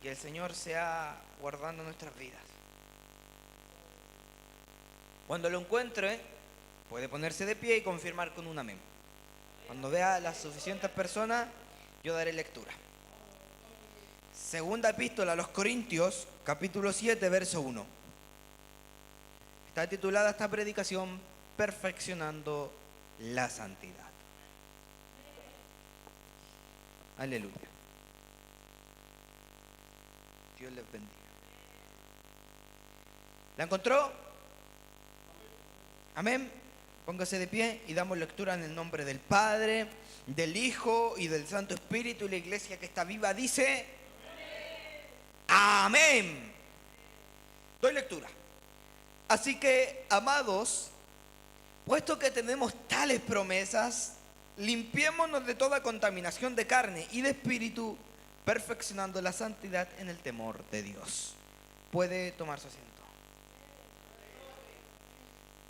que el Señor sea guardando nuestras vidas. Cuando lo encuentre, puede ponerse de pie y confirmar con un amén. Cuando vea las suficientes personas, yo daré lectura. Segunda epístola a los Corintios, capítulo 7, verso 1. Está titulada esta predicación, Perfeccionando la Santidad. Aleluya. Dios les bendiga. ¿La encontró? Amén. Póngase de pie y damos lectura en el nombre del Padre, del Hijo y del Santo Espíritu. Y la iglesia que está viva dice: amén. Doy lectura. Así que, amados, puesto que tenemos tales promesas, limpiémonos de toda contaminación de carne y de espíritu, perfeccionando la santidad en el temor de Dios. Puede tomar su asiento.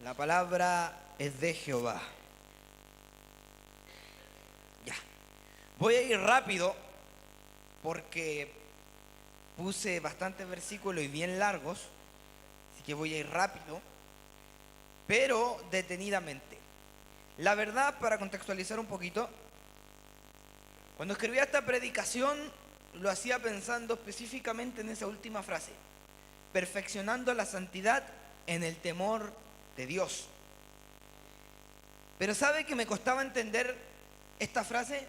La palabra es de Jehová. Ya. Voy a ir rápido porque puse bastantes versículos y bien largos, así que voy a ir rápido, pero detenidamente. La verdad, para contextualizar un poquito, cuando escribía esta predicación, lo hacía pensando específicamente en esa última frase: perfeccionando la santidad en el temor de Dios. Pero ¿sabe que me costaba entender esta frase?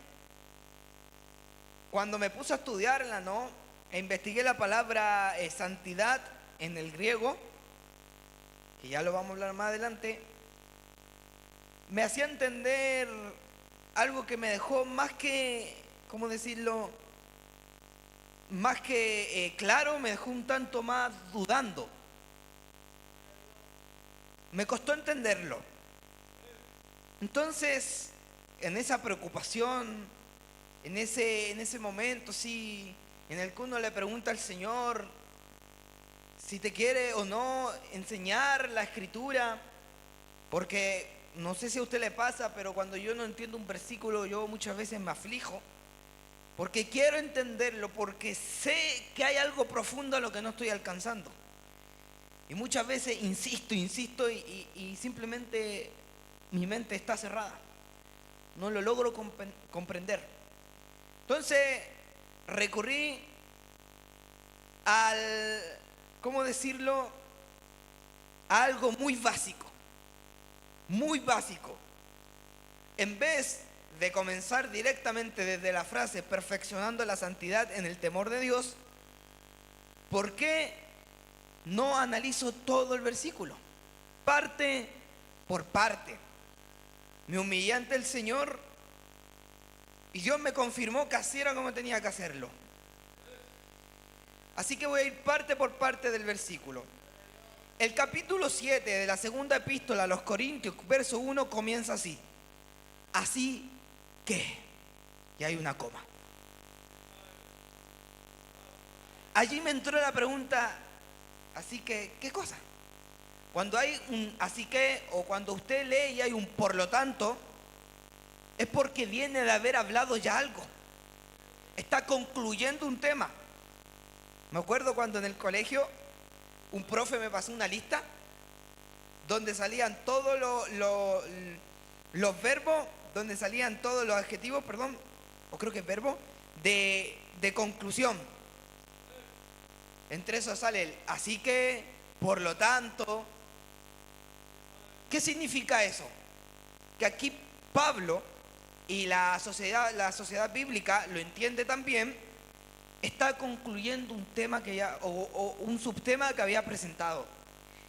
Cuando me puse a estudiarla, ¿no? E investigué la palabra santidad en el griego, que ya lo vamos a hablar más adelante, me hacía entender algo que me dejó más que, ¿cómo decirlo? Más que claro, me dejó un tanto más dudando. Me costó entenderlo. Entonces, en esa preocupación, en ese momento, sí, en el que uno le pregunta al Señor si te quiere o no enseñar la Escritura, porque no sé si a usted le pasa, pero cuando yo no entiendo un versículo, yo muchas veces me aflijo, porque quiero entenderlo, porque sé que hay algo profundo a lo que no estoy alcanzando. Y muchas veces insisto y simplemente mi mente está cerrada. No lo logro comprender. Entonces recurrí al, ¿cómo decirlo? A algo muy básico. Muy básico. En vez de comenzar directamente desde la frase perfeccionando la santidad en el temor de Dios, ¿por qué no analizo todo el versículo? Parte por parte. Me humillé ante el Señor y Dios me confirmó que así era como tenía que hacerlo. Así que voy a ir parte por parte del versículo. El capítulo 7 de la segunda epístola a los Corintios, verso 1, comienza así: así que, y hay una coma. Allí me entró la pregunta: así que, ¿qué cosa? Cuando hay un así que, o cuando usted lee y hay un por lo tanto, es porque viene de haber hablado ya algo. Está concluyendo un tema. Me acuerdo cuando en el colegio un profe me pasó una lista donde salían todos los verbos, donde salían todos los adjetivos, perdón, o creo que es verbo, de conclusión. Entre esos sale el así que, por lo tanto. ¿Qué significa eso? Que aquí Pablo y la sociedad bíblica lo entiende también. Está concluyendo un tema que ya, o un subtema que había presentado,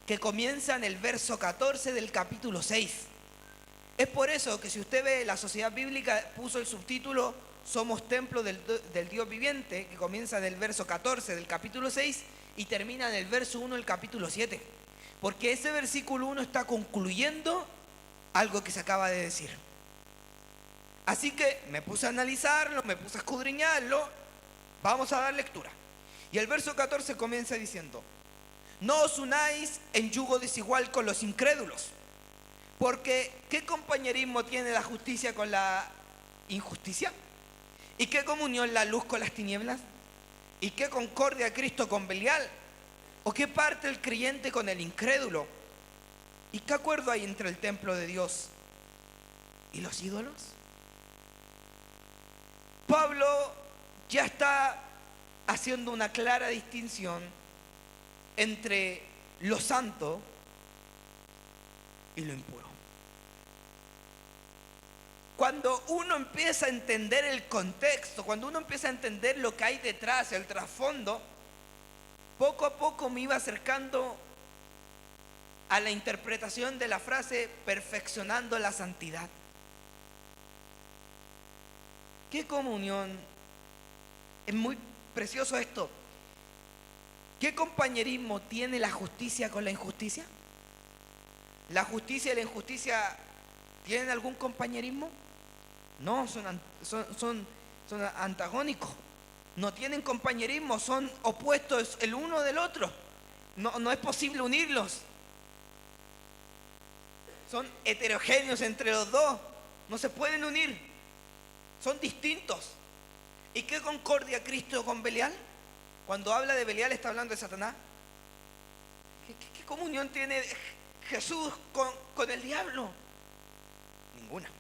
que comienza en el verso 14 del capítulo 6. Es por eso que si usted ve, la sociedad bíblica puso el subtítulo Somos templo del Dios viviente, que comienza en el verso 14 del capítulo 6 y termina en el verso 1 del capítulo 7. Porque ese versículo 1 está concluyendo algo que se acaba de decir. Así que me puse a analizarlo, me puse a escudriñarlo. Vamos a dar lectura. Y el verso 14 comienza diciendo: no os unáis en yugo desigual con los incrédulos, porque ¿qué compañerismo tiene la justicia con la injusticia? ¿Y qué comunión la luz con las tinieblas? ¿Y qué concordia Cristo con Belial? ¿O qué parte el creyente con el incrédulo? ¿Y qué acuerdo hay entre el templo de Dios y los ídolos? Pablo ya está haciendo una clara distinción entre lo santo y lo impuro. Cuando uno empieza a entender el contexto, cuando uno empieza a entender lo que hay detrás, el trasfondo, poco a poco me iba acercando a la interpretación de la frase perfeccionando la santidad. ¿Qué comunión? Es muy precioso esto. ¿Qué compañerismo tiene la justicia con la injusticia? ¿La justicia y la injusticia tienen algún compañerismo? No, son antagónicos. No tienen compañerismo, son opuestos el uno del otro. No es posible unirlos. Son heterogéneos entre los dos. No se pueden unir. Son distintos. ¿Y qué concordia Cristo con Belial? Cuando habla de Belial está hablando de Satanás. ¿Qué comunión tiene Jesús con el diablo? Ninguna.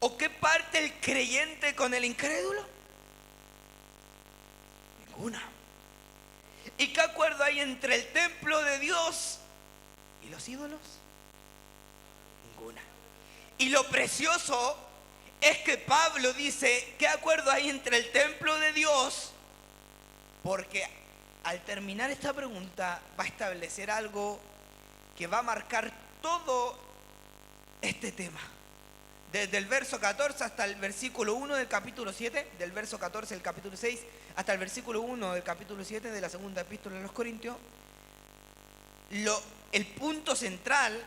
¿O qué parte el creyente con el incrédulo? Ninguna. ¿Y qué acuerdo hay entre el templo de Dios y los ídolos? Ninguna. Y lo precioso es que Pablo dice, ¿qué acuerdo hay entre el templo de Dios? Porque al terminar esta pregunta va a establecer algo que va a marcar todo este tema. Desde el verso 14 hasta el versículo 1 del capítulo 7, del verso 14 del capítulo 6 hasta el versículo 1 del capítulo 7 de la segunda epístola de los Corintios, el punto central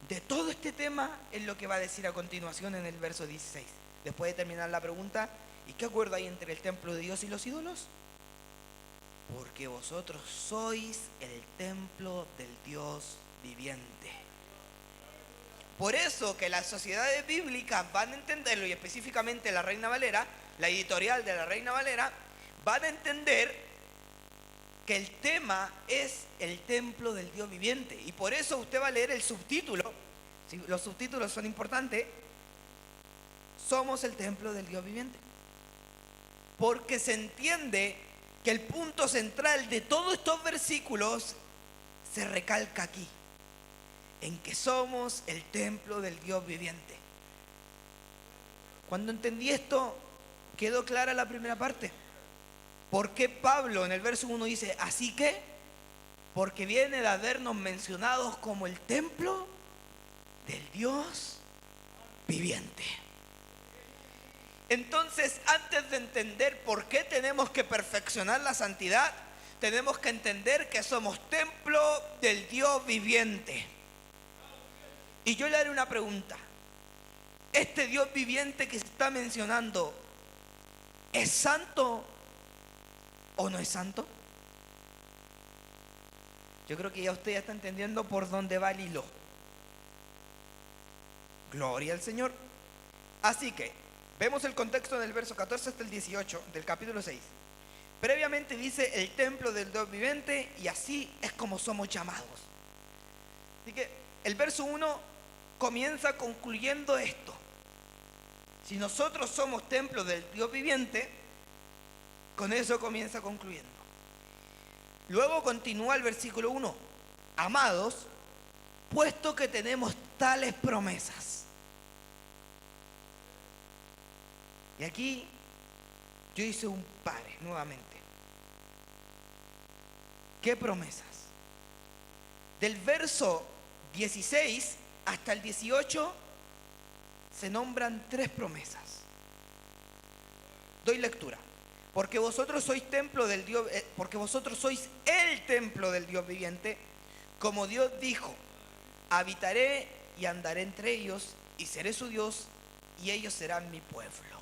de todo este tema es lo que va a decir a continuación en el verso 16. Después de terminar la pregunta, ¿y qué acuerdo hay entre el templo de Dios y los ídolos? Porque vosotros sois el templo del Dios viviente. Por eso que las sociedades bíblicas van a entenderlo, y específicamente la Reina Valera, la editorial de la Reina Valera, van a entender que el tema es el templo del Dios viviente. Y por eso usted va a leer el subtítulo, si los subtítulos son importantes, somos el templo del Dios viviente. Porque se entiende que el punto central de todos estos versículos se recalca aquí, en que somos el templo del Dios viviente. Cuando entendí esto, quedó clara la primera parte. ¿Por qué Pablo en el verso 1 dice, así que? Porque viene de habernos mencionados como el templo del Dios viviente. Entonces, antes de entender por qué tenemos que perfeccionar la santidad, tenemos que entender que somos templo del Dios viviente. Y yo le haré una pregunta. ¿Este Dios viviente que se está mencionando es santo o no es santo? Yo creo que ya usted ya está entendiendo por dónde va el hilo. Gloria al Señor. Así que vemos el contexto del verso 14 hasta el 18 del capítulo 6. Previamente dice el templo del Dios viviente, y así es como somos llamados. Así que el verso 1 comienza concluyendo esto. Si nosotros somos templo del Dios viviente, con eso comienza concluyendo. Luego continúa el versículo 1. Amados, puesto que tenemos tales promesas. Y aquí yo hice un pare nuevamente. ¿Qué promesas? Del verso 16 hasta el 18 se nombran 3 promesas. Doy lectura. Porque vosotros sois templo del Dios, porque vosotros sois el templo del Dios viviente, como Dios dijo, habitaré y andaré entre ellos, y seré su Dios, y ellos serán mi pueblo.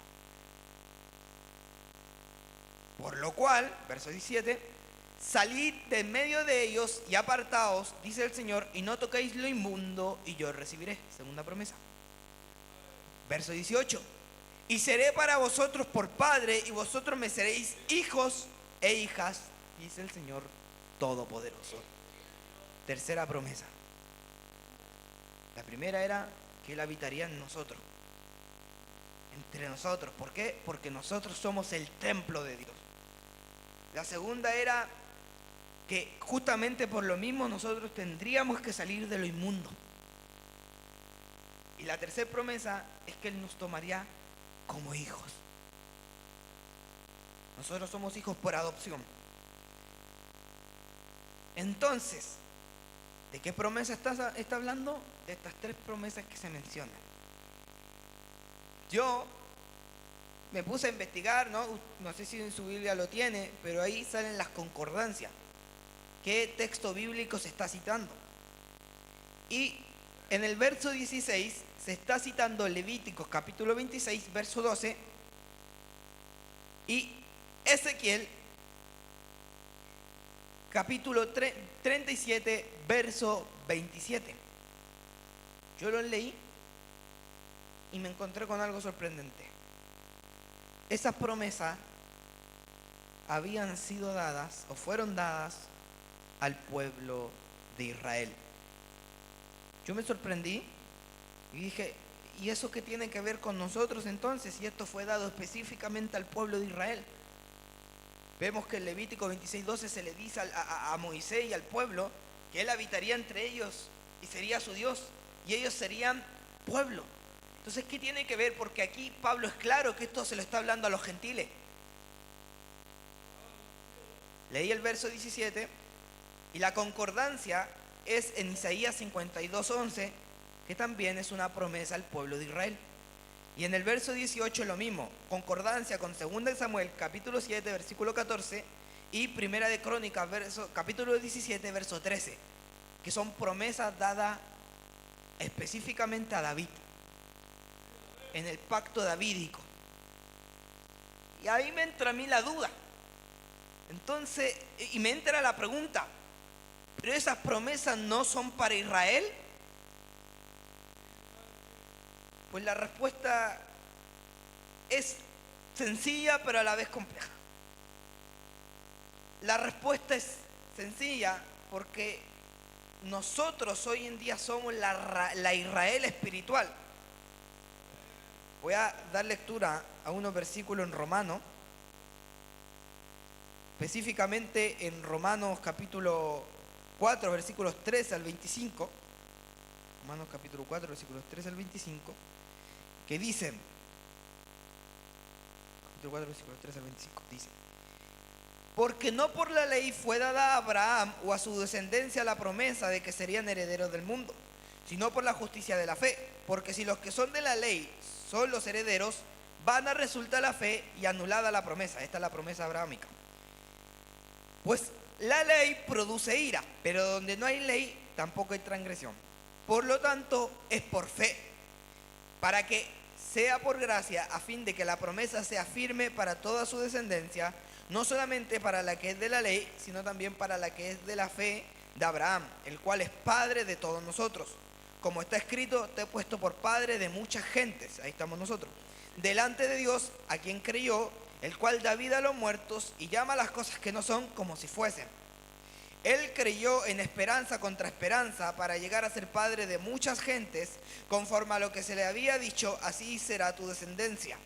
Por lo cual, verso 17, salid de en medio de ellos y apartaos, dice el Señor, y no toquéis lo inmundo, y yo os recibiré. Segunda promesa. Verso 18, Y seré para vosotros por padre, y vosotros me seréis hijos e hijas, dice el Señor Todopoderoso. Tercera promesa. La primera era que Él habitaría en nosotros, entre nosotros. ¿Por qué? Porque nosotros somos el templo de Dios. La segunda era que justamente por lo mismo nosotros tendríamos que salir de lo inmundo. Y la tercera promesa es que Él nos tomaría como hijos. Nosotros somos hijos por adopción. Entonces, ¿de qué promesa está hablando? De estas tres promesas que se mencionan. Yo me puse a investigar, no sé si en su Biblia lo tiene, pero ahí salen las concordancias. ¿Qué texto bíblico se está citando? Y en el verso 16 se está citando Levíticos capítulo 26, verso 12, y Ezequiel capítulo 37, verso 27. Yo lo leí y me encontré con algo sorprendente. Esas promesas habían sido dadas o fueron dadas al pueblo de Israel. Yo me sorprendí y dije, ¿y eso qué tiene que ver con nosotros entonces? Y esto fue dado específicamente al pueblo de Israel. Vemos que en Levítico 26:12 se le dice a Moisés y al pueblo que él habitaría entre ellos y sería su Dios, y ellos serían pueblo. Entonces, ¿qué tiene que ver? Porque aquí Pablo es claro que esto se lo está hablando a los gentiles. Leí el verso 17 y la concordancia es en Isaías 52:11, que también es una promesa al pueblo de Israel. Y en el verso 18 lo mismo, concordancia con 2 de Samuel, capítulo 7, versículo 14, y Primera de Crónicas, capítulo 17, verso 13, que son promesas dadas específicamente a David, en el pacto davídico. Y ahí me entra a mí la duda. Entonces, y me entra la pregunta, ¿pero esas promesas no son para Israel? Pues la respuesta es sencilla, pero a la vez compleja. La respuesta es sencilla porque nosotros hoy en día somos la Israel espiritual. Voy a dar lectura a unos versículos en Romanos, específicamente en Romanos capítulo 4, versículos 13 al 25. Romanos capítulo 4, versículos 13 al 25. Que dicen, capítulo 4, versículos 3 al 25, dice: porque no por la ley fue dada a Abraham o a su descendencia la promesa de que serían herederos del mundo, sino por la justicia de la fe. Porque si los que son de la ley son los herederos, vana resulta la fe y anulada la promesa. Esta es la promesa abrahámica. Pues la ley produce ira, pero donde no hay ley tampoco hay transgresión. Por lo tanto, es por fe, para que sea por gracia, a fin de que la promesa sea firme para toda su descendencia, no solamente para la que es de la ley, sino también para la que es de la fe de Abraham, el cual es padre de todos nosotros. Como está escrito, te he puesto por padre de muchas gentes, ahí estamos nosotros, delante de Dios, a quien creyó, el cual da vida a los muertos y llama las cosas que no son como si fuesen. Él creyó en esperanza contra esperanza para llegar a ser padre de muchas gentes, conforme a lo que se le había dicho, así será tu descendencia.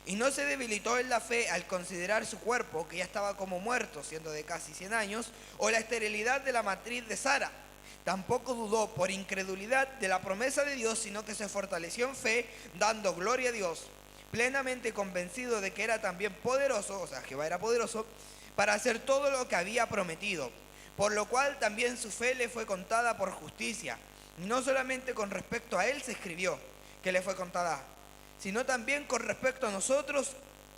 Y no se debilitó en la fe al considerar su cuerpo, que ya estaba como muerto, siendo de casi 100 años, o la esterilidad de la matriz de Sara. Tampoco dudó por incredulidad de la promesa de Dios, sino que se fortaleció en fe, dando gloria a Dios, plenamente convencido de que era también poderoso, o sea, Jehová era poderoso, para hacer todo lo que había prometido. Por lo cual también su fe le fue contada por justicia. No solamente con respecto a él se escribió que le fue contada, sino también con respecto a nosotros,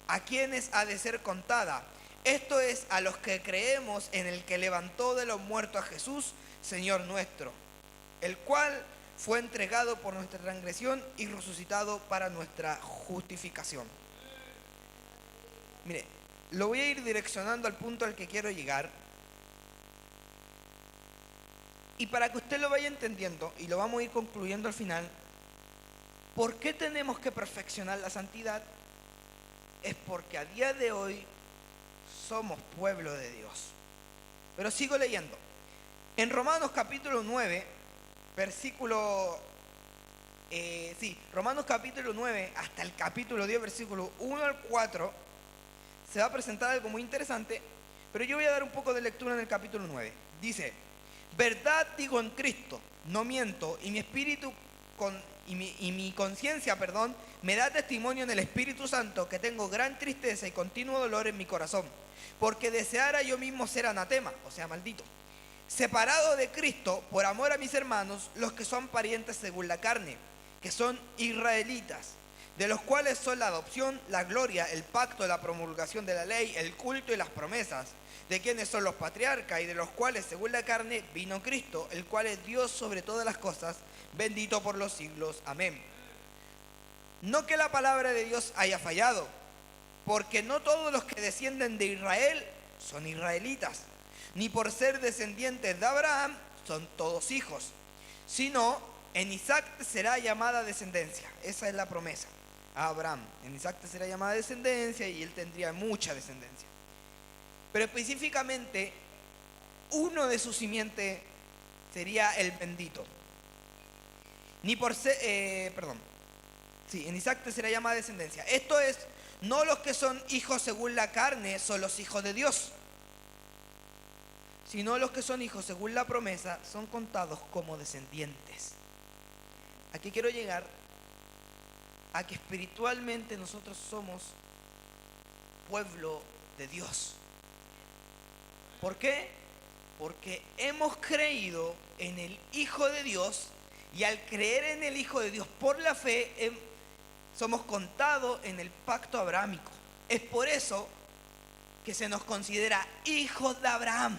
a quienes ha de ser contada. Esto es, a los que creemos en el que levantó de los muertos a Jesús, Señor nuestro, el cual fue entregado por nuestra transgresión y resucitado para nuestra justificación. Mire, lo voy a ir direccionando al punto al que quiero llegar. Y para que usted lo vaya entendiendo, y lo vamos a ir concluyendo al final, ¿por qué tenemos que perfeccionar la santidad? es porque a día de hoy somos pueblo de Dios. Pero sigo leyendo. En Romanos capítulo 9, Romanos capítulo 9 hasta el capítulo 10, versículo 1 al 4, se va a presentar algo muy interesante, pero yo voy a dar un poco de lectura en el capítulo 9. Dice: verdad digo en Cristo, no miento, y mi espíritu y mi conciencia, me da testimonio en el Espíritu Santo que tengo gran tristeza y continuo dolor en mi corazón, porque deseara yo mismo ser anatema, o sea, maldito, separado de Cristo por amor a mis hermanos, los que son parientes según la carne, que son israelitas, de los cuales son la adopción, la gloria, el pacto, la promulgación de la ley, el culto y las promesas, de quienes son los patriarcas y de los cuales según la carne vino Cristo, el cual es Dios sobre todas las cosas, bendito por los siglos. Amén. No que la palabra de Dios haya fallado, porque no todos los que descienden de Israel son israelitas, ni por ser descendientes de Abraham son todos hijos, sino en Isaac será llamada descendencia. Esa es la promesa a Abraham. En Isaac será llamada descendencia y él tendría mucha descendencia. Pero específicamente, uno de su simiente sería el bendito. Ni por ser, en Isaac te será llamada descendencia. Esto es, no los que son hijos según la carne son los hijos de Dios, sino los que son hijos según la promesa son contados como descendientes. Aquí quiero llegar a que espiritualmente nosotros somos pueblo de Dios. ¿Por qué? Porque hemos creído en el Hijo de Dios, y al creer en el Hijo de Dios por la fe, somos contados en el pacto abrahámico. Es por eso que se nos considera hijos de Abraham,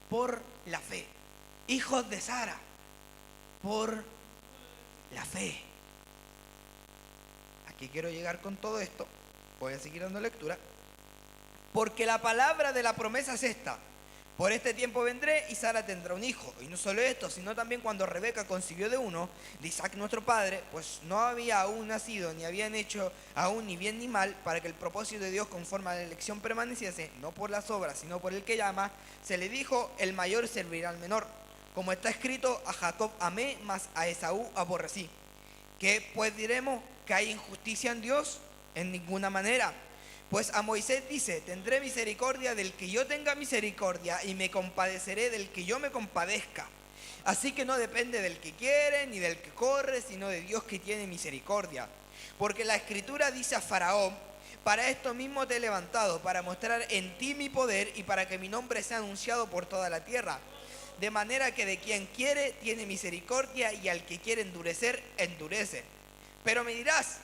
por la fe, hijos de Sara, por la fe. Aquí quiero llegar con todo esto. Voy a seguir dando lectura. Porque la palabra de la promesa es esta: por este tiempo vendré y Sara tendrá un hijo. Y no solo esto, sino también cuando Rebeca concibió de uno, de Isaac nuestro padre, pues no había aún nacido, ni habían hecho aún ni bien ni mal, para que el propósito de Dios conforme a la elección permaneciese, no por las obras, sino por el que llama, se le dijo: el mayor servirá al menor. Como está escrito: a Jacob amé, mas a Esaú aborrecí. ¿Qué pues diremos? ¿Que hay injusticia en Dios? En ninguna manera. Pues a Moisés dice: tendré misericordia del que yo tenga misericordia, y me compadeceré del que yo me compadezca. Así que no depende del que quiere ni del que corre, sino de Dios que tiene misericordia. Porque la Escritura dice a Faraón: para esto mismo te he levantado, para mostrar en ti mi poder y para que mi nombre sea anunciado por toda la tierra. De manera que de quien quiere tiene misericordia, y al que quiere endurecer, endurece. Pero me dirás: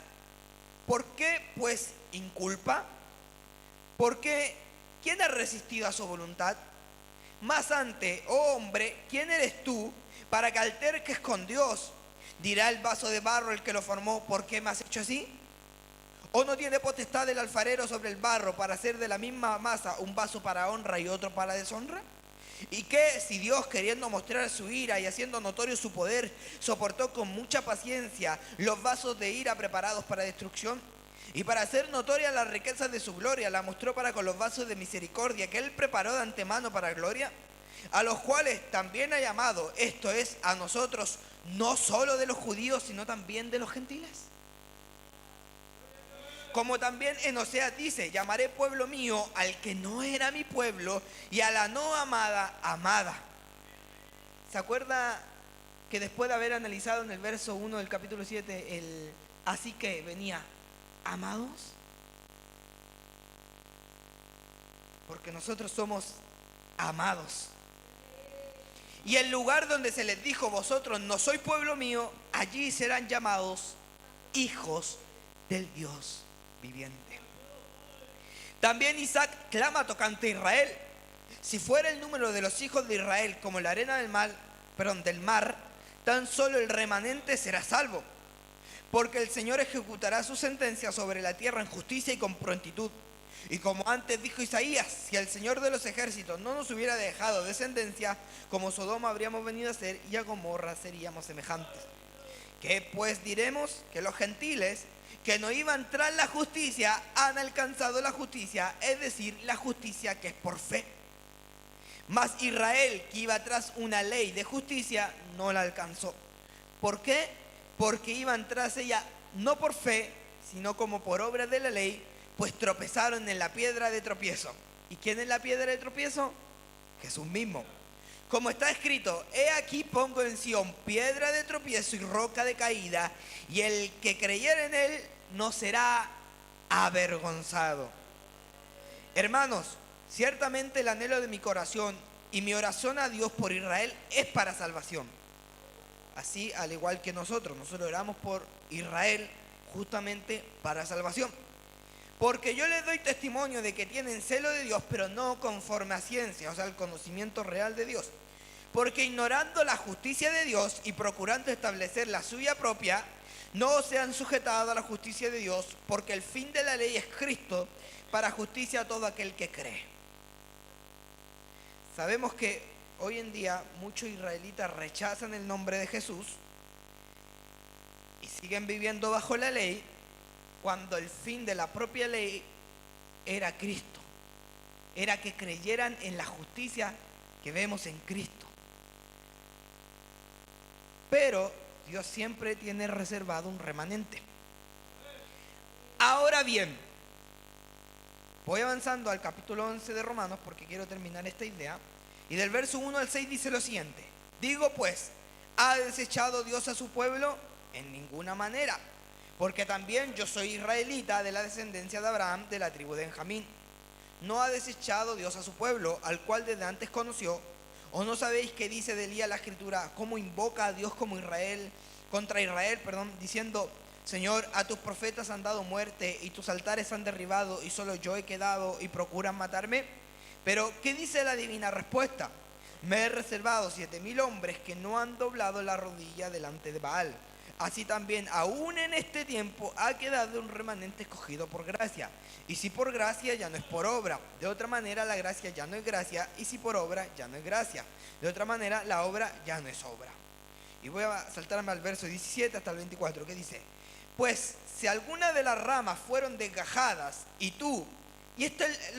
¿por qué pues inculpa? Porque ¿quién ha resistido a su voluntad? Más antes, oh hombre, ¿quién eres tú para que alterques con Dios? Dirá el vaso de barro el que lo formó: ¿por qué me has hecho así? ¿O no tiene potestad el alfarero sobre el barro para hacer de la misma masa un vaso para honra y otro para deshonra? ¿Y qué si Dios, queriendo mostrar su ira y haciendo notorio su poder, soportó con mucha paciencia los vasos de ira preparados para destrucción? Y para hacer notoria las riquezas de su gloria, la mostró para con los vasos de misericordia que él preparó de antemano para gloria, a los cuales también ha llamado, esto es, a nosotros, no solo de los judíos, sino también de los gentiles. Como también en Oseas dice: llamaré pueblo mío al que no era mi pueblo, y a la no amada, amada. ¿Se acuerda que después de haber analizado en el verso 1 del capítulo 7 el así que venía amados? Porque nosotros somos amados. Y el lugar donde se les dijo: vosotros no sois pueblo mío, allí serán llamados hijos del Dios viviente. También Isaac clama tocante a Israel: si fuera el número de los hijos de Israel como la arena del mar, tan solo el remanente será salvo. Porque el Señor ejecutará su sentencia sobre la tierra en justicia y con prontitud. Y como antes dijo Isaías: si el Señor de los ejércitos no nos hubiera dejado descendencia, como Sodoma habríamos venido a ser, y a Gomorra seríamos semejantes. ¿Qué pues diremos? Que los gentiles, que no iban tras la justicia han alcanzado la justicia, es decir, la justicia que es por fe. Mas Israel, que iba tras una ley de justicia, no la alcanzó. ¿Por qué? Porque iban tras ella no por fe, sino como por obra de la ley, pues tropezaron en la piedra de tropiezo. ¿Y quién es la piedra de tropiezo? Jesús mismo. Como está escrito, he aquí pongo en Sión piedra de tropiezo y roca de caída, y el que creyere en él no será avergonzado. Hermanos, ciertamente el anhelo de mi corazón y mi oración a Dios por Israel es para salvación. Así, al igual que nosotros oramos por Israel justamente para salvación. Porque yo les doy testimonio de que tienen celo de Dios, pero no conforme a ciencia, o sea, el conocimiento real de Dios. Porque ignorando la justicia de Dios y procurando establecer la suya propia, no se han sujetado a la justicia de Dios, porque el fin de la ley es Cristo, para justicia a todo aquel que cree. Sabemos que hoy en día muchos israelitas rechazan el nombre de Jesús y siguen viviendo bajo la ley, cuando el fin de la propia ley era Cristo. Era que creyeran en la justicia que vemos en Cristo. Pero Dios siempre tiene reservado un remanente. Ahora bien, voy avanzando al capítulo 11 de Romanos porque quiero terminar esta idea. Y del verso 1 al 6 dice lo siguiente: digo pues, ¿ha desechado Dios a su pueblo? En ninguna manera. Porque también yo soy israelita de la descendencia de Abraham, de la tribu de Benjamín. ¿No ha desechado Dios a su pueblo, al cual desde antes conoció? ¿O no sabéis qué dice de Elías la Escritura, cómo invoca a Dios como contra Israel, diciendo: Señor, a tus profetas han dado muerte y tus altares han derribado y solo yo he quedado y procuran matarme? Pero, ¿qué dice la divina respuesta? Me he reservado 7,000 hombres que no han doblado la rodilla delante de Baal. Así también, aún en este tiempo, ha quedado un remanente escogido por gracia. Y si por gracia, ya no es por obra. De otra manera, la gracia ya no es gracia. Y si por obra, ya no es gracia. De otra manera, la obra ya no es obra. Y voy a saltarme al verso 17 hasta el 24, que dice: pues si alguna de las ramas fueron desgajadas y tú, y esto es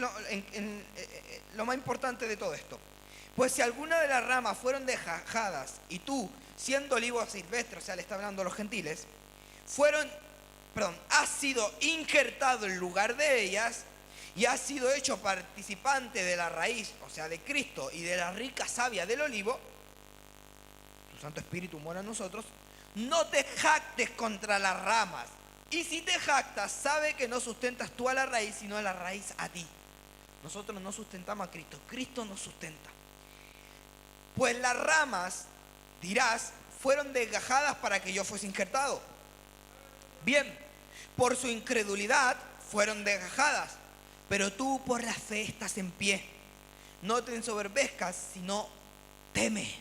lo más importante de todo esto, pues si alguna de las ramas fueron desgajadas y tú, siendo olivo silvestre, o sea, le está hablando a los gentiles, has sido injertado en lugar de ellas y has sido hecho participante de la raíz, o sea, de Cristo y de la rica savia del olivo, tu Santo Espíritu mora en nosotros. No te jactes contra las ramas. Y si te jactas, sabe que no sustentas tú a la raíz, sino a la raíz a ti. Nosotros no sustentamos a Cristo, Cristo nos sustenta. Pues las ramas, dirás, fueron desgajadas para que yo fuese injertado. Bien, por su incredulidad fueron desgajadas, pero tú por la fe estás en pie. No te ensoberbezcas, sino teme.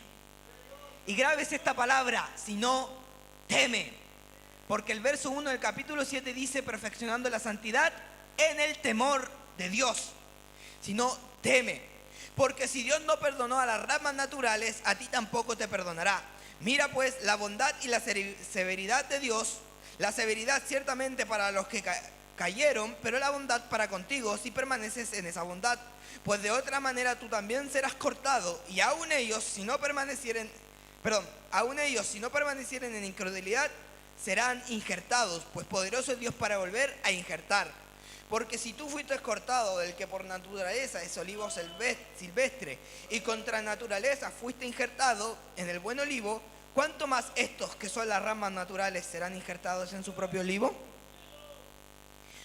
Y grabes esta palabra, sino teme. Porque el verso 1 del capítulo 7 dice: perfeccionando la santidad en el temor de Dios. Sino teme. Porque si Dios no perdonó a las ramas naturales, a ti tampoco te perdonará. Mira pues la bondad y la severidad de Dios. La severidad ciertamente para los que cayeron, pero la bondad para contigo si permaneces en esa bondad. Pues de otra manera tú también serás cortado, y aun ellos si no permanecieren en incredulidad, serán injertados, pues poderoso es Dios para volver a injertar. Porque si tú fuiste cortado del que por naturaleza es olivo silvestre, y contra naturaleza fuiste injertado en el buen olivo, ¿cuánto más estos que son las ramas naturales serán injertados en su propio olivo?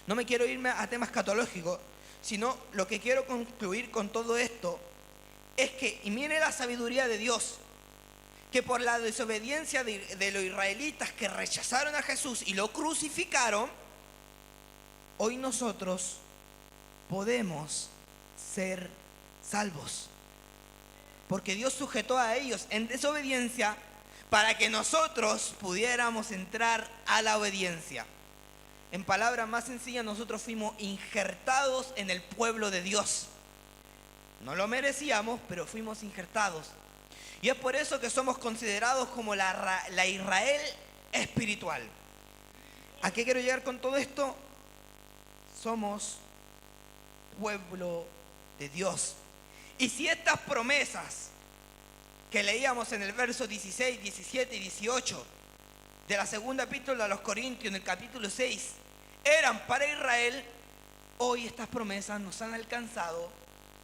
No me quiero irme a temas escatológicos, sino lo que quiero concluir con todo esto es que, y mire la sabiduría de Dios, que por la desobediencia de los israelitas que rechazaron a Jesús y lo crucificaron, hoy nosotros podemos ser salvos. Porque Dios sujetó a ellos en desobediencia para que nosotros pudiéramos entrar a la obediencia. En palabras más sencillas, nosotros fuimos injertados en el pueblo de Dios. No lo merecíamos, pero fuimos injertados. Y es por eso que somos considerados como la Israel espiritual. ¿A qué quiero llegar con todo esto? Somos pueblo de Dios. Y si estas promesas que leíamos en el verso 16, 17 y 18 de la segunda epístola a los Corintios, en el capítulo 6, eran para Israel, hoy estas promesas nos han alcanzado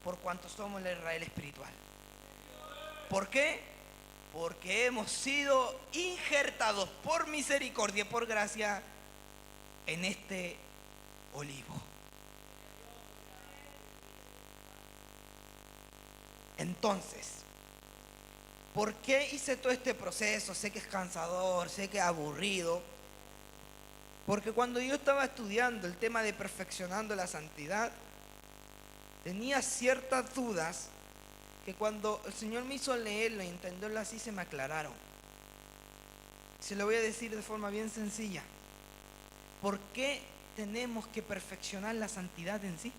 por cuanto somos el Israel espiritual. ¿Por qué? Porque hemos sido injertados por misericordia y por gracia en este olivo. Entonces, ¿por qué hice todo este proceso? Sé que es cansador, sé que es aburrido. Porque cuando yo estaba estudiando el tema de perfeccionando la santidad, tenía ciertas dudas que cuando el Señor me hizo leerlo y entenderlo así, se me aclararon. Se lo voy a decir de forma bien sencilla. ¿Por qué tenemos que perfeccionar la santidad en sí?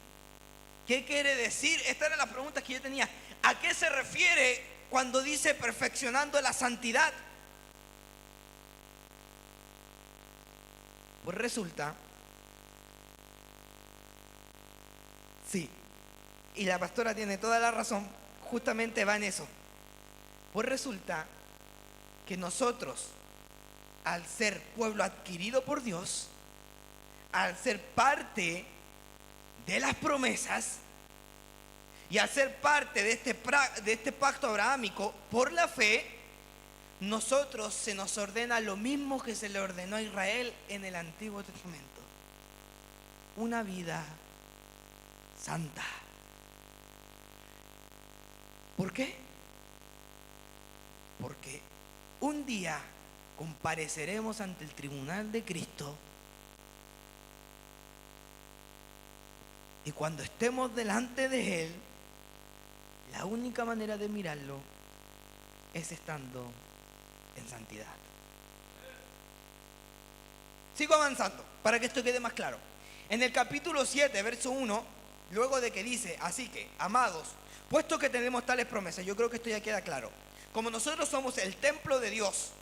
¿Qué quiere decir? Esta era la pregunta que yo tenía. ¿A qué se refiere cuando dice perfeccionando la santidad? Pues resulta, sí, y la pastora tiene toda la razón, justamente va en eso. Pues resulta que nosotros, al ser pueblo adquirido por Dios, al ser parte de las promesas y al ser parte de este pacto abrahámico por la fe, nosotros se nos ordena lo mismo que se le ordenó a Israel en el Antiguo Testamento: una vida santa. ¿Por qué? Porque un día compareceremos ante el tribunal de Cristo, y cuando estemos delante de Él, la única manera de mirarlo es estando en santidad. Sigo avanzando para que esto quede más claro. En el capítulo 7, verso 1, luego de que dice: así que, amados, puesto que tenemos tales promesas, yo creo que esto ya queda claro. Como nosotros somos el templo de Dios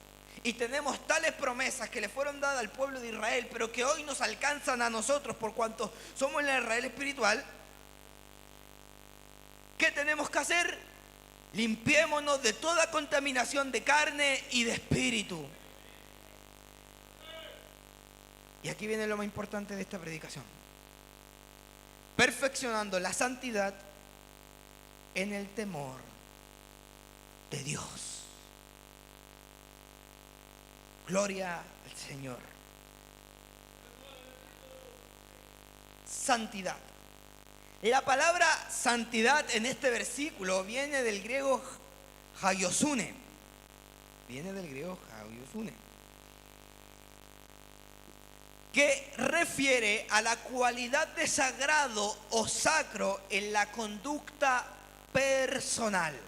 y tenemos tales promesas que le fueron dadas al pueblo de Israel, pero que hoy nos alcanzan a nosotros por cuanto somos el Israel espiritual, ¿qué tenemos que hacer? Limpiémonos de toda contaminación de carne y de espíritu. Y aquí viene lo más importante de esta predicación: perfeccionando la santidad en el temor de Dios. Gloria al Señor. Santidad. La palabra santidad en este versículo viene del griego hagiosunne. Viene del griego hagiosunne, que refiere a la cualidad de sagrado o sacro en la conducta personal.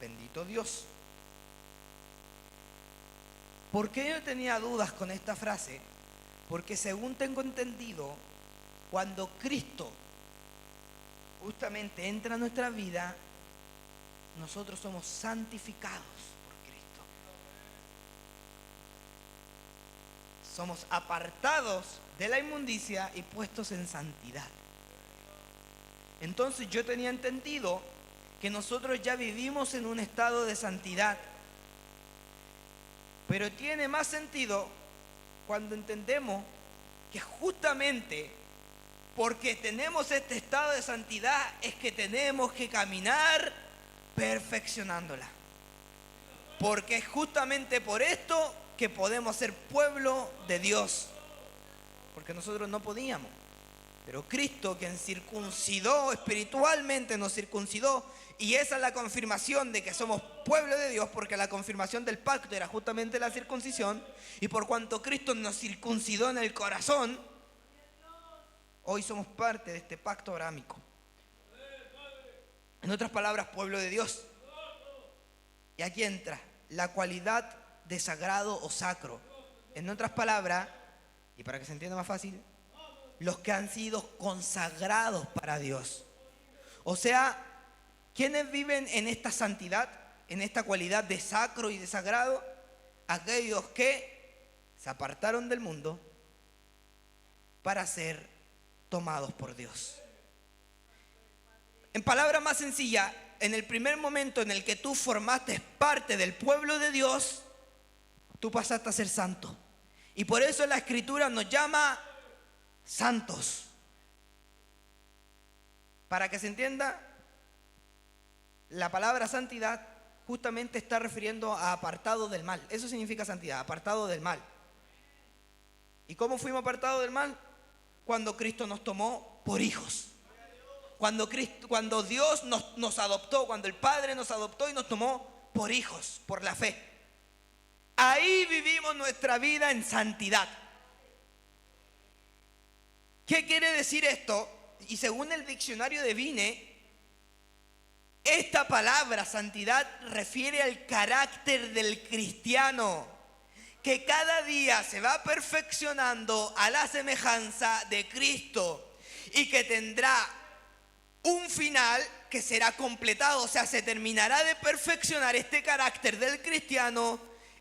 Bendito Dios. ¿Por qué yo tenía dudas con esta frase? Porque según tengo entendido, cuando Cristo justamente entra a nuestra vida, nosotros somos santificados por Cristo. Somos apartados de la inmundicia y puestos en santidad. Entonces yo tenía entendido que nosotros ya vivimos en un estado de santidad. Pero tiene más sentido cuando entendemos que justamente porque tenemos este estado de santidad es que tenemos que caminar perfeccionándola. Porque es justamente por esto que podemos ser pueblo de Dios. Porque nosotros no podíamos. Pero Cristo, quien circuncidó espiritualmente, nos circuncidó. Y esa es la confirmación de que somos pueblo de Dios, porque la confirmación del pacto era justamente la circuncisión. Y por cuanto Cristo nos circuncidó en el corazón, hoy somos parte de este pacto abrahámico. En otras palabras, pueblo de Dios. Y aquí entra la cualidad de sagrado o sacro. En otras palabras, y para que se entienda más fácil, los que han sido consagrados para Dios. O sea, ¿quiénes viven en esta santidad, en esta cualidad de sacro y de sagrado? Aquellos que se apartaron del mundo para ser tomados por Dios. En palabras más sencillas, en el primer momento en el que tú formaste parte del pueblo de Dios, tú pasaste a ser santo. Y por eso la Escritura nos llama santos. Para que se entienda, la palabra santidad justamente está refiriendo a apartado del mal. Eso significa santidad, apartado del mal. ¿Y cómo fuimos apartados del mal? Cuando Cristo nos tomó por hijos. Cuando Dios nos adoptó, cuando el Padre nos adoptó y nos tomó por hijos, por la fe. Ahí vivimos nuestra vida en santidad. ¿Qué quiere decir esto? Y según el diccionario de Vine, esta palabra santidad refiere al carácter del cristiano, que cada día se va perfeccionando a la semejanza de Cristo y que tendrá un final que será completado, o sea, se terminará de perfeccionar este carácter del cristiano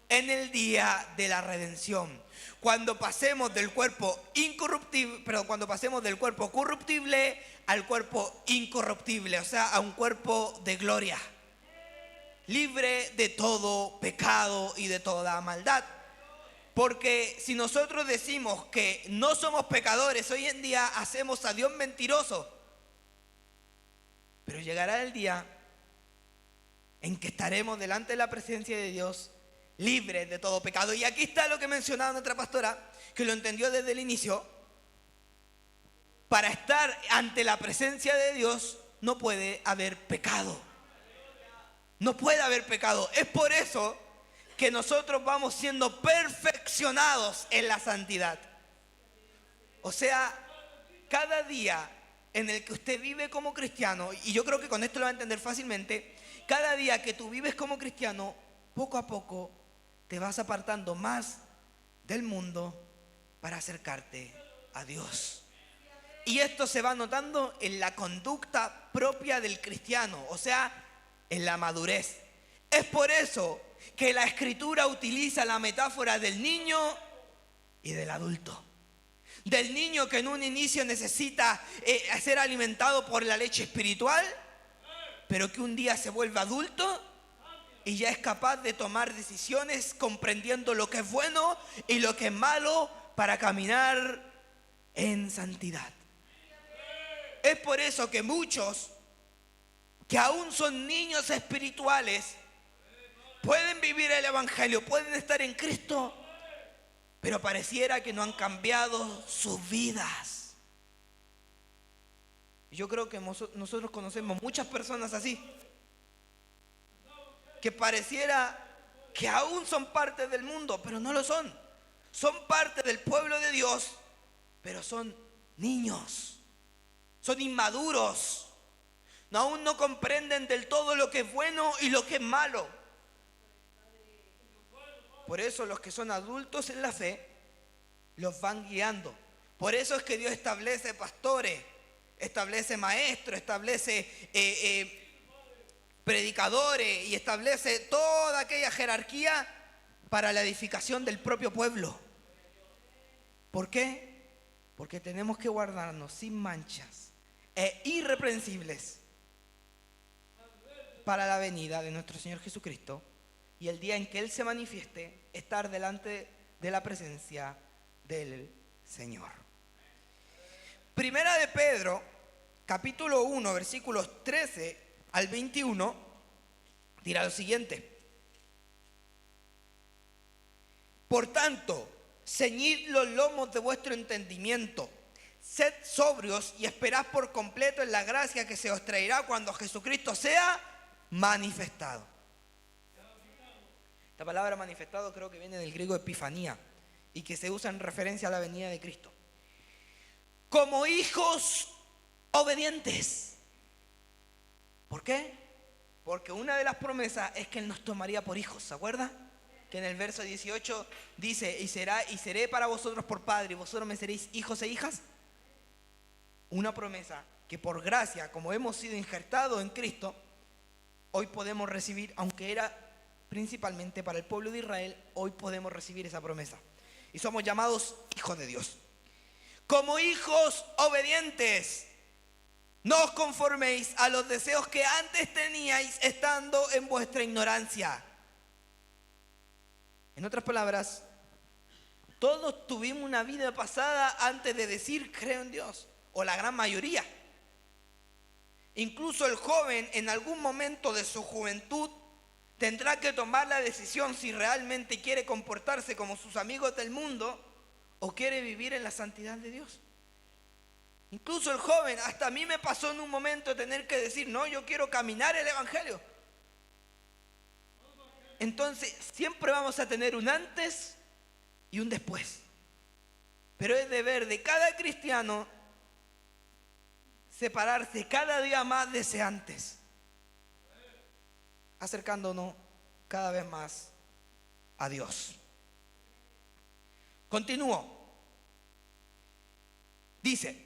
en el día de la redención. Cuando pasemos del cuerpo corruptible al cuerpo incorruptible, o sea, a un cuerpo de gloria, libre de todo pecado y de toda maldad. Porque si nosotros decimos que no somos pecadores, hoy en día hacemos a Dios mentiroso. Pero llegará el día en que estaremos delante de la presencia de Dios libres de todo pecado. Y aquí está lo que mencionaba nuestra pastora, que lo entendió desde el inicio. Para estar ante la presencia de Dios no puede haber pecado. No puede haber pecado. Es por eso que nosotros vamos siendo perfeccionados en la santidad. O sea, cada día en el que usted vive como cristiano, y yo creo que con esto lo va a entender fácilmente, cada día que tú vives como cristiano, poco a poco te vas apartando más del mundo para acercarte a Dios. Y esto se va notando en la conducta propia del cristiano, o sea, en la madurez. Es por eso que la Escritura utiliza la metáfora del niño y del adulto. Del niño que en un inicio necesita ser alimentado por la leche espiritual, pero que un día se vuelve adulto y ya es capaz de tomar decisiones comprendiendo lo que es bueno y lo que es malo para caminar en santidad. Es por eso que muchos que aún son niños espirituales pueden vivir el Evangelio, pueden estar en Cristo, pero pareciera que no han cambiado sus vidas. Yo creo que nosotros conocemos muchas personas así, que pareciera que aún son parte del mundo, pero no lo son. Son parte del pueblo de Dios, pero son niños, son inmaduros, aún no comprenden del todo lo que es bueno y lo que es malo. Por eso los que son adultos en la fe los van guiando. Por eso es que Dios establece pastores, establece maestros, establece predicadores y establece toda aquella jerarquía para la edificación del propio pueblo. ¿Por qué? Porque tenemos que guardarnos sin manchas e irreprensibles para la venida de nuestro Señor Jesucristo y el día en que Él se manifieste, estar delante de la presencia del Señor. Primera de Pedro, capítulo 1, versículos 13 al 21, dirá lo siguiente: por tanto, ceñid los lomos de vuestro entendimiento, sed sobrios y esperad por completo en la gracia que se os traerá cuando Jesucristo sea manifestado. Esta palabra manifestado creo que viene del griego epifanía y que se usa en referencia a la venida de Cristo. Como hijos obedientes. ¿Por qué? Porque una de las promesas es que Él nos tomaría por hijos, ¿se acuerda? Que en el verso 18 dice: y seré para vosotros por padre y vosotros me seréis hijos e hijas. Una promesa que por gracia, como hemos sido injertados en Cristo, hoy podemos recibir, aunque era principalmente para el pueblo de Israel, hoy podemos recibir esa promesa. y somos llamados hijos de Dios. Como hijos obedientes, no os conforméis a los deseos que antes teníais estando en vuestra ignorancia. En otras palabras, todos tuvimos una vida pasada antes de decir creo en Dios, o la gran mayoría. Incluso el joven en algún momento de su juventud tendrá que tomar la decisión si realmente quiere comportarse como sus amigos del mundo o quiere vivir en la santidad de Dios. Incluso el joven, hasta a mí me pasó en un momento tener que decir, no, yo quiero caminar el evangelio. Entonces siempre vamos a tener un antes y un después. Pero es deber de cada cristiano separarse cada día más de ese antes, acercándonos cada vez más a Dios. Continúo. Dice,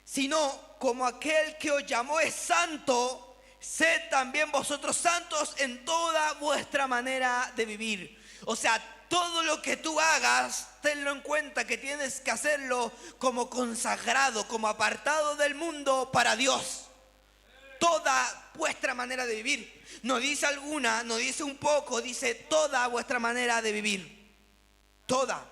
sino como aquel que os llamó es santo, sed también vosotros santos en toda vuestra manera de vivir. O sea, todo lo que tú hagas, tenlo en cuenta que tienes que hacerlo como consagrado, como apartado del mundo para Dios. Toda vuestra manera de vivir. No dice alguna, no dice un poco, dice toda vuestra manera de vivir. Toda.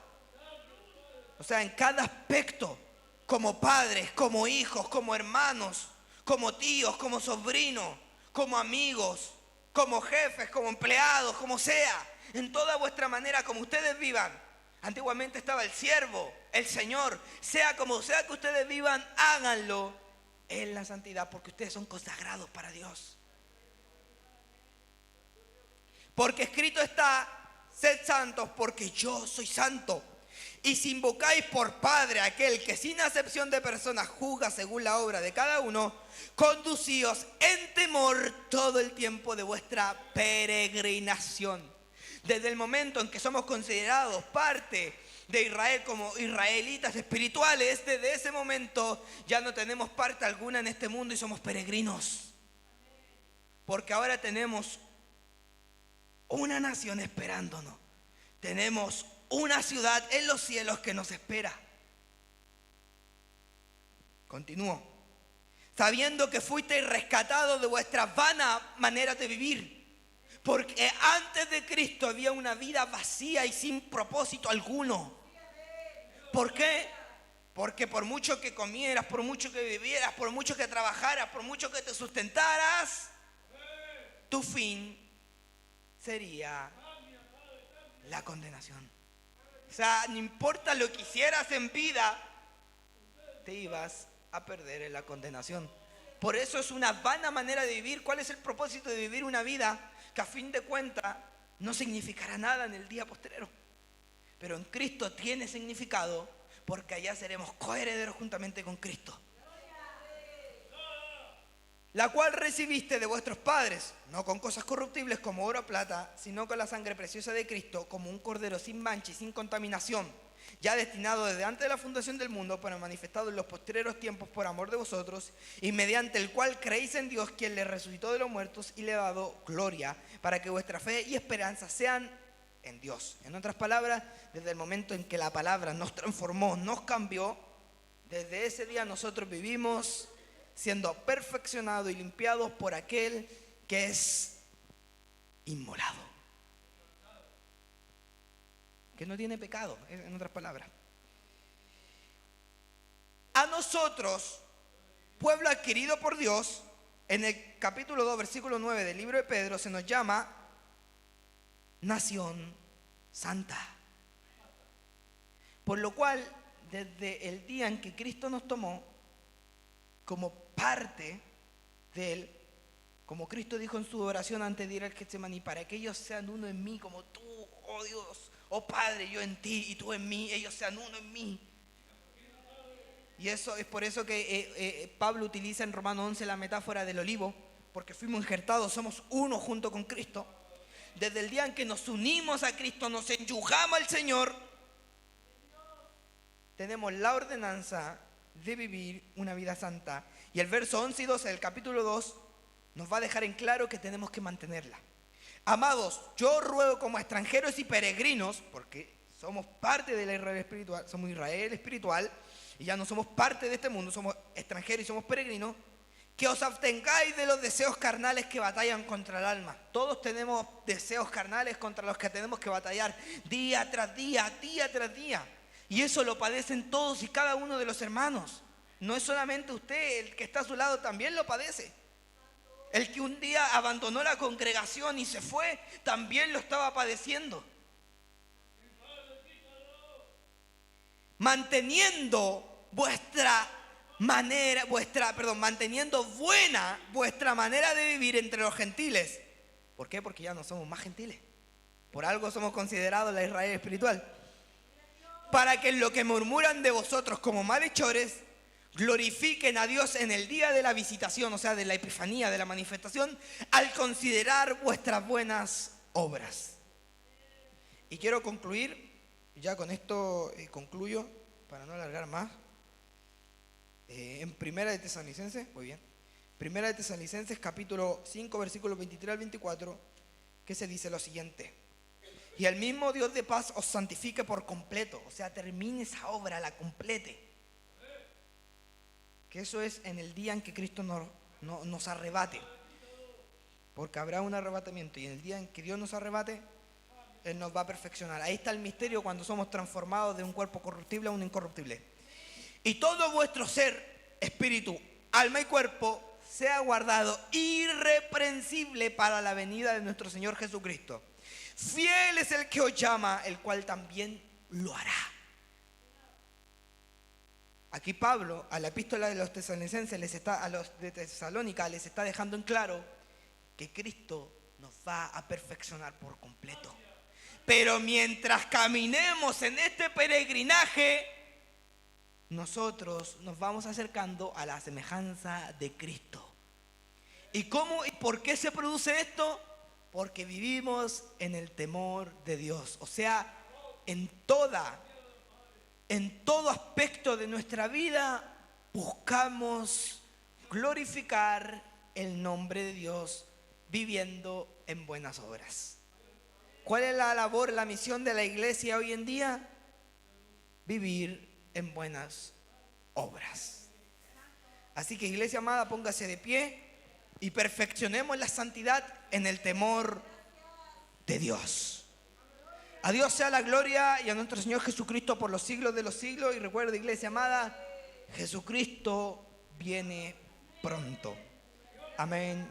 O sea, en cada aspecto, como padres, como hijos, como hermanos, como tíos, como sobrinos, como amigos, como jefes, como empleados, como sea. En toda vuestra manera, como ustedes vivan. Antiguamente estaba el siervo, el Señor. Sea como sea que ustedes vivan, háganlo en la santidad, porque ustedes son consagrados para Dios. Porque escrito está, sed santos porque yo soy santo. Y si invocáis por Padre a aquel que sin acepción de personas juzga según la obra de cada uno, conducíos en temor todo el tiempo de vuestra peregrinación. Desde el momento en que somos considerados parte de Israel como israelitas espirituales, desde ese momento ya no tenemos parte alguna en este mundo y somos peregrinos. Porque ahora tenemos una nación esperándonos. Tenemos una ciudad en los cielos que nos espera. Continúo. Sabiendo que fuisteis rescatados de vuestras vanas maneras de vivir. Porque antes de Cristo había una vida vacía y sin propósito alguno. ¿Por qué? Porque por mucho que comieras, por mucho que vivieras, por mucho que trabajaras, por mucho que te sustentaras, tu fin sería la condenación. O sea, no importa lo que hicieras en vida, te ibas a perder en la condenación. Por eso es una vana manera de vivir. ¿Cuál es el propósito de vivir una vida que a fin de cuentas no significará nada en el día postrero? Pero en Cristo tiene significado, porque allá seremos coherederos juntamente con Cristo. La cual recibiste de vuestros padres, no con cosas corruptibles como oro o plata, sino con la sangre preciosa de Cristo, como un cordero sin mancha y sin contaminación, ya destinado desde antes de la fundación del mundo, pero manifestado en los postreros tiempos por amor de vosotros, y mediante el cual creéis en Dios, quien le resucitó de los muertos y le ha dado gloria, para que vuestra fe y esperanza sean en Dios. En otras palabras, desde el momento en que la palabra nos transformó, nos cambió, desde ese día nosotros vivimos siendo perfeccionados y limpiados por aquel que es inmolado, que no tiene pecado, en otras palabras. A nosotros, pueblo adquirido por Dios, en el capítulo 2, versículo 9 del libro de Pedro, se nos llama nación santa. Por lo cual, desde el día en que Cristo nos tomó como parte de Él, como Cristo dijo en su oración antes de ir al Getsemaní, para que ellos sean uno en mí, como tú, oh Dios, oh Padre, yo en ti y tú en mí, ellos sean uno en mí. Y eso es por eso que Pablo utiliza en Romanos 11 la metáfora del olivo, porque fuimos injertados, somos uno junto con Cristo. Desde el día en que nos unimos a Cristo, nos enyugamos al Señor, tenemos la ordenanza de vivir una vida santa. Y el verso 11 y 12 del capítulo 2 nos va a dejar en claro que tenemos que mantenerla. Amados, yo ruego como extranjeros y peregrinos, porque somos parte de la Israel espiritual, somos Israel espiritual, y ya no somos parte de este mundo, somos extranjeros y somos peregrinos, que os abstengáis de los deseos carnales que batallan contra el alma. Todos tenemos deseos carnales contra los que tenemos que batallar día tras día, día tras día. Y eso lo padecen todos y cada uno de los hermanos. No es solamente usted, el que está a su lado también lo padece. El que un día abandonó la congregación y se fue, también lo estaba padeciendo. Manteniendo manteniendo buena vuestra manera de vivir entre los gentiles. ¿Por qué? Porque ya no somos más gentiles. Por algo somos considerados la Israel espiritual. Para que en lo que murmuran de vosotros como malhechores, glorifiquen a Dios en el día de la visitación, o sea, de la epifanía, de la manifestación, al considerar vuestras buenas obras. Y quiero concluir, ya con esto concluyo, para no alargar más, en Primera de Tesalonicenses, muy bien, Primera de Tesalonicenses capítulo 5, versículos 23 al 24, que se dice lo siguiente: y el mismo Dios de paz os santifique por completo, o sea, termine esa obra, la complete. Que eso es en el día en que Cristo nos arrebate. Porque habrá un arrebatamiento y en el día en que Dios nos arrebate, Él nos va a perfeccionar. Ahí está el misterio cuando somos transformados de un cuerpo corruptible a un incorruptible. Y todo vuestro ser, espíritu, alma y cuerpo, sea guardado irreprensible para la venida de nuestro Señor Jesucristo. Fiel es el que os llama, el cual también lo hará. Aquí Pablo, a la epístola de los tesalonicenses, a los de Tesalónica, les está dejando en claro que Cristo nos va a perfeccionar por completo. Pero mientras caminemos en este peregrinaje, nosotros nos vamos acercando a la semejanza de Cristo. ¿Y cómo y por qué se produce esto? Porque vivimos en el temor de Dios. O sea, en todo aspecto de nuestra vida buscamos glorificar el nombre de Dios viviendo en buenas obras. ¿Cuál es la labor, la misión de la iglesia hoy en día? Vivir en buenas obras. Así que, iglesia amada, póngase de pie y perfeccionemos la santidad en el temor de Dios. A Dios sea la gloria y a nuestro Señor Jesucristo por los siglos de los siglos. Y recuerda, iglesia amada, Jesucristo viene pronto. Amén.